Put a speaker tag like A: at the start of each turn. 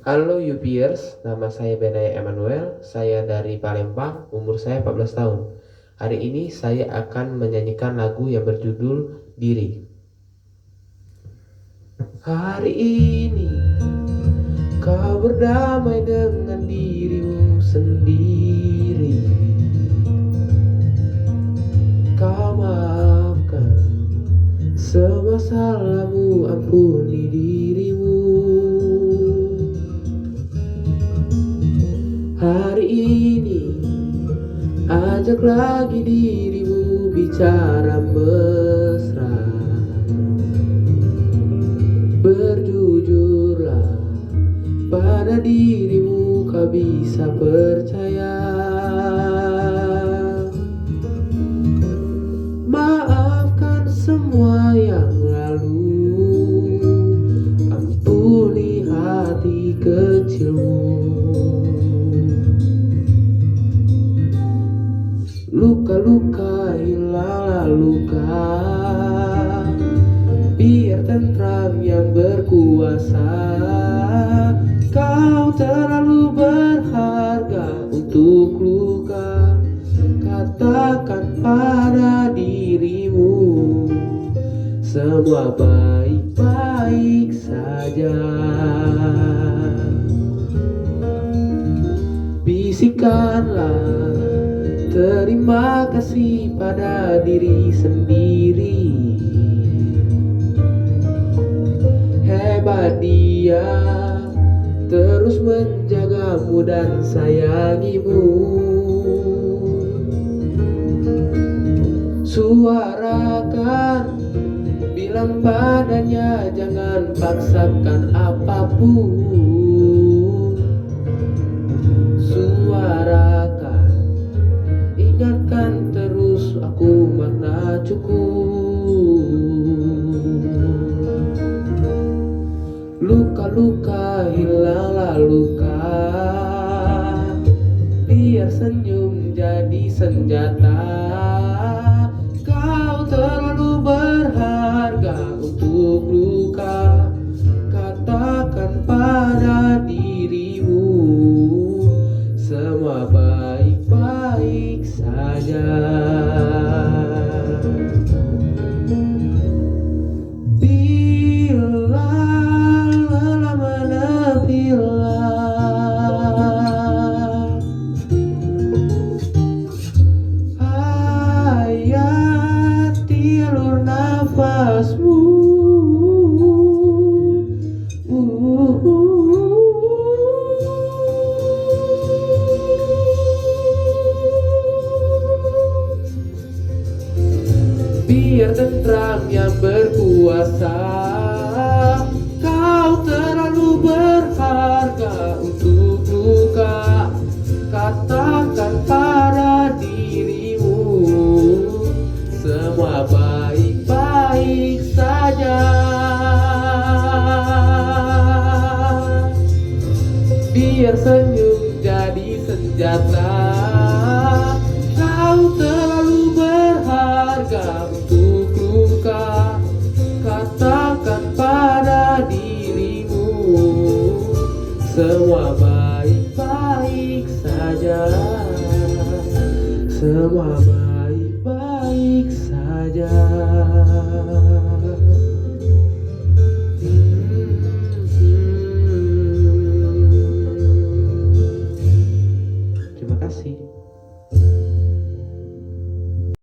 A: Halo Yupiers, nama saya Benaya Emmanuel, saya dari Palembang, umur saya 14 tahun. Hari ini saya akan menyanyikan lagu yang berjudul Diri. Hari ini kau berdamai dengan dirimu sendiri. Kau maafkan semua salahmu, ampuni dirimu. Hari ini ajak lagi dirimu bicara mesra. Berjujurlah pada dirimu, kau bisa percaya. Maafkan semua yang lalu, ampuni hati kecilmu. Luka-luka hilanglah luka, biar tentram yang berkuasa. Kau terlalu berharga untuk luka. Katakan pada dirimu, semua baik-baik saja. Bisikanlah terima kasih pada diri sendiri. Hebat dia, terus menjagamu dan sayangimu. Suarakan, bilang padanya jangan paksakan apapun. Suarakan, ingatkan terus aku makna cukup. Luka-luka hilanglah luka, biar senyum jadi senjata. Kau terlalu berharga untuk luka. Katakan pada dirimu, semua baik-baik saja. Bila lelah menepilah, hayati alur nafasmu. Biar tentram yang berkuasa. Kau terlalu berharga untuk luka. Katakan pada dirimu, semua baik-baik saja. Biar senyum jadi senjata. Kau terlalu berharga untuk luka. Katakan pada dirimu, semua baik-baik saja. Semua baik-baik saja.